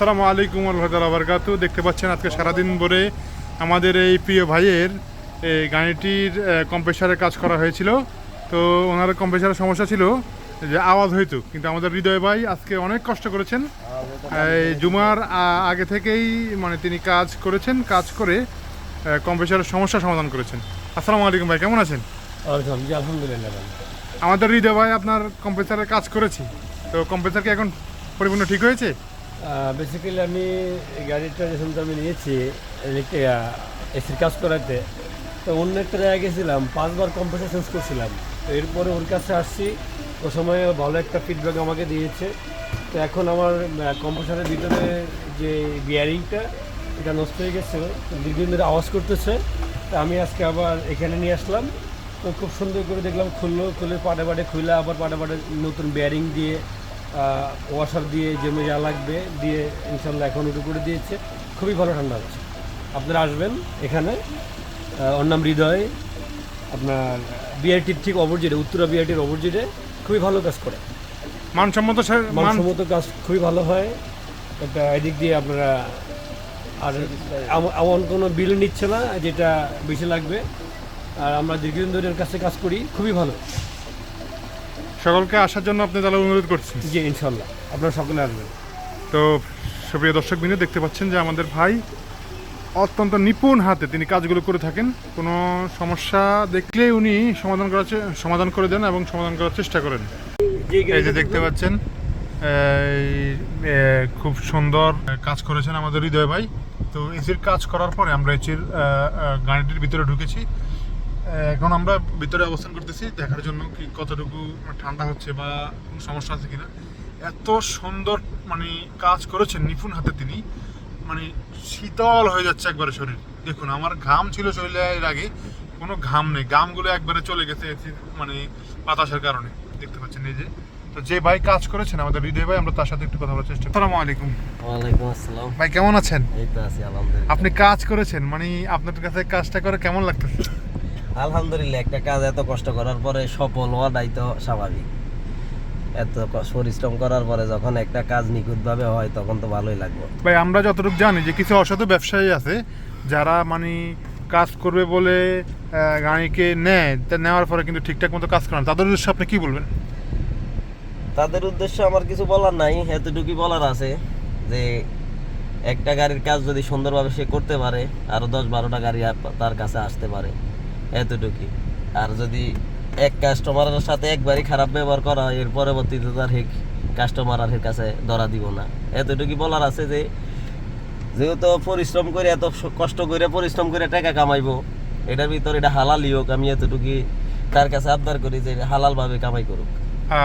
আসসালামু আলাইকুম ওয়া রাহমাতুল্লাহি ওয়া বারাকাতুহু। দেখতে পাচ্ছেন আজকে সারাদিন ভরে আমাদের এই প্রিয় ভাইয়ের এই গাড়িটির কম্প্রেসারের কাজ করা হয়েছিল। তো ওনার কম্প্রেসারের সমস্যা ছিল যে আওয়াজ হইতো, কিন্তু আমাদের হৃদয় ভাই আজকে অনেক কষ্ট করেছেন। এই জুমার আগে থেকেই মানে তিনি কাজ করেছেন, কাজ করে কম্প্রেসারের সমস্যা সমাধান করেছেন। আসসালামু আলাইকুম ভাই, কেমন আছেন? আলহামদুলিল্লাহ। আমাদের হৃদয় ভাই আপনার কম্প্রেসারের কাজ করেছি, তো কম্প্রেসার কি এখন পরিপূর্ণ ঠিক হয়েছে? বেসিক্যালি আমি এই গাড়িটা যখন আমি নিয়েছি এসির কাজ করাতে, তো অন্য একটা জায়গায় গেছিলাম, 5 বার কম্প্রেসার চেঞ্জ করছিলাম। তো এরপরে ওর কাছে আসছি, ও সময় ভালো একটা ফিডব্যাক আমাকে দিয়েছে। তো এখন আমার কম্প্রেসারের ভিতরে যে বিয়ারিংটা এটা নষ্ট হয়ে গেছে, দীর্ঘদিন ধরে আওয়াজ করতেছে। তো আমি আজকে আবার এখানে নিয়ে আসলাম। তো খুব সুন্দর করে দেখলাম, খুলে পাটে খুলে আবার পাটে নতুন বিয়ারিং দিয়ে ওয়াশার দিয়ে জমে যা লাগবে দিয়ে ইনশাল্লাহ এখন উঠে করে দিয়েছে। খুবই ভালো ঠান্ডা হচ্ছে। আপনারা আসবেন এখানে, ওর নাম হৃদয়, আপনার বিআরটির ঠিক অপোজিটে, উত্তরা বিআরটির অপোজিটে। খুবই ভালো কাজ করে, মানসম্মত কাজ খুবই ভালো হয়। এটা এদিক দিয়ে আপনারা আর এমন কোনো বিল নিচ্ছে না যেটা বেশি লাগবে। আর আমরা দীর্ঘদিন ধরে এর কাছে কাজ করি, খুবই ভালো। সকলকে আসার জন্য আপনি তাহলে অনুরোধ করছি। জি ইনশাল্লাহ আপনারা সকলে আসবেন। তো সুপ্রিয় দর্শকবৃন্দ, দেখতে পাচ্ছেন যে আমাদের ভাই অত্যন্ত নিপুণ হাতে তিনি কাজগুলো করে থাকেন। কোনো সমস্যা দেখলে উনি সমাধান করে দেন এবং সমাধান করার চেষ্টা করেন। এই যে দেখতে পাচ্ছেন খুব সুন্দর কাজ করেছেন আমাদের হৃদয় ভাই। তো এসির কাজ করার পরে আমরা এসির গাড়িটির ভিতরে ঢুকেছি। এখন আমরা ভিতরে অবস্থান করতেছি দেখার জন্য কি কতটুকু ঠান্ডা হচ্ছে বা কোনো সমস্যা আছে কিনা। এত সুন্দর মানে কাজ করেছেন নিপুণ হাতে তিনি, মানে শীতল হয়ে যাচ্ছে একবারে শরীর। দেখুন আমার ঘাম ছিল শরীরে, এর আগে কোনো ঘাম নেই, ঘামগুলো একবারে চলে গেছে মানে বাতাসের কারণে। দেখতে পাচ্ছেন এই যে, তো যে ভাই কাজ করেছেন আমাদের হৃদয় ভাই, আমরা তার সাথে একটু কথা বলার চেষ্টা করি। আসসালামু আলাইকুম। ওয়ালাইকুম আসসালাম। ভাই কেমন আছেন? এই তো আছি আলহামদুলিল্লাহ। আপনি কাজ করেছেন, মানে আপনার কাছে কাজটা করে কেমন লাগতেছে? আলহামদুলিল্লাহ, একটা কাজ এত কষ্ট করার পরে সফল হওয়াটাই তো স্বাভাবিক। এত পরিশ্রম করার পরে যখন একটা কাজ নিখুঁতভাবে হয় তখন তো ভালোই লাগবে। ভাই আমরা যতটুকু জানি যে কিছু অসাধু ব্যবসায়ী আছে যারা মানে কাজ করবে বলে গাড়িকে নেয়, তা নেওয়ার পরে কিন্তু ঠিকঠাক মতো কাজ করে না। তাদের উদ্দেশ্যে আপনি কি বলবেন? তাদের উদ্দেশ্যে আমার কিছু বলার নাই, এতটুকুই বলার আছে যে একটা গাড়ির কাজ যদি সুন্দরভাবে সে করতে পারে, আরো 10-12টা গাড়ি তার কাছে আসতে পারে, এতটুকুই। আর যদি এক কাস্টমারের সাথে একবারই খারাপ ব্যবহার করা হয়, এর পরবর্তীতে তার কাস্টমারের কাছে ধরা দিব না, এতটুকুই বলার আছে। যে যেহেতু পরিশ্রম করে এত কষ্ট করে পরিশ্রম করে টাকা কামাইবো, এটার ভিতরে এটা হালালই হোক, আমি এতটুকুই তার কাছে আবদার করি যে হালাল ভাবে কামাই করুক।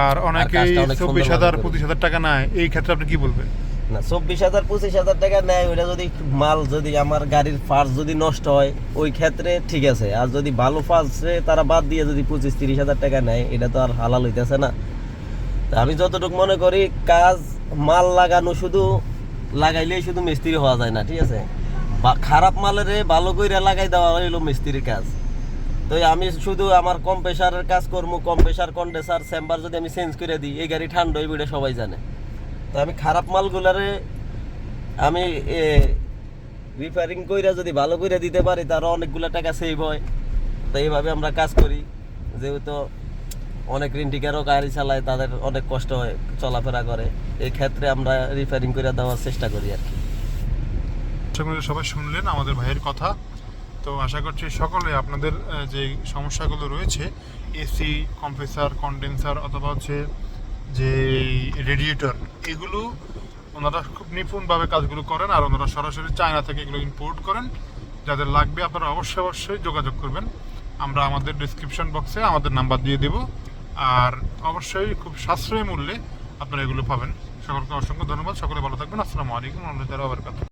আর অনেকে 24,000 25,000 টাকা নেয়, এই ক্ষেত্রে আপনি কি বলবেন? না, 24,000 25,000 টাকা নেয়, ওইটা যদি মাল যদি আমার গাড়ির পার্টস যদি নষ্ট হয় ওই ক্ষেত্রে ঠিক আছে। আর যদি ভালো পার্টসে তারা বাদ দিয়ে যদি 25-30,000 টাকা নেয়, এটা তো আর হালাল হইতেছে না। তা আমি যতটুকু মনে করি, কাজ মাল লাগানো শুধু লাগাইলেই শুধু মিস্ত্রি হওয়া যায় না, ঠিক আছে। খারাপ মালের ভালো করে লাগাই দেওয়া হইলো মিস্ত্রির কাজ। তো আমি শুধু আমার কম্প্রেসারের কাজ করবো, কম্প্রেসার কন্ডেন্সার চেম্বার যদি আমি চেঞ্জ করে দিই, এই গাড়ি ঠান্ডা হইবে, এটা সবাই জানে। তো আমি খারাপ মালগুলারে আমি রিপেয়ারিং কইরা যদি ভালো করে দিতে পারি, তারও অনেকগুলো টাকা সেভ হয়। তো এইভাবে আমরা কাজ করি। যেহেতু অনেক রেন্টিকারও গাড়ি চালায়, তাদের অনেক কষ্ট হয় চলাফেরা করে, এই ক্ষেত্রে আমরা রিপেয়ারিং করে দেওয়ার চেষ্টা করি আর কি। সবাই শুনলেন আমাদের ভাইয়ের কথা। তো আশা করছি সকলে আপনাদের যে সমস্যাগুলো রয়েছে, এসি, কম্প্রেসার, কন্ডেন্সার অথবা হচ্ছে যে রেডিয়েটর, এগুলো ওনারা খুব নিপুণভাবে কাজগুলো করেন। আর ওনারা সরাসরি চায়না থেকে এগুলো ইম্পোর্ট করেন। যাদের লাগবে আপনারা অবশ্যই যোগাযোগ করবেন। আমরা আমাদের ডিসক্রিপশন বক্সে আমাদের নাম্বার দিয়ে দেব। আর অবশ্যই খুব সাশ্রয়ী মূল্যে আপনারা এগুলো পাবেন। সকলকে অসংখ্য ধন্যবাদ। সকলে ভালো থাকবেন। আসসালামু আলাইকুম ওয়া রাহমাতুল্লাহি ওয়া বারাকাতুহু।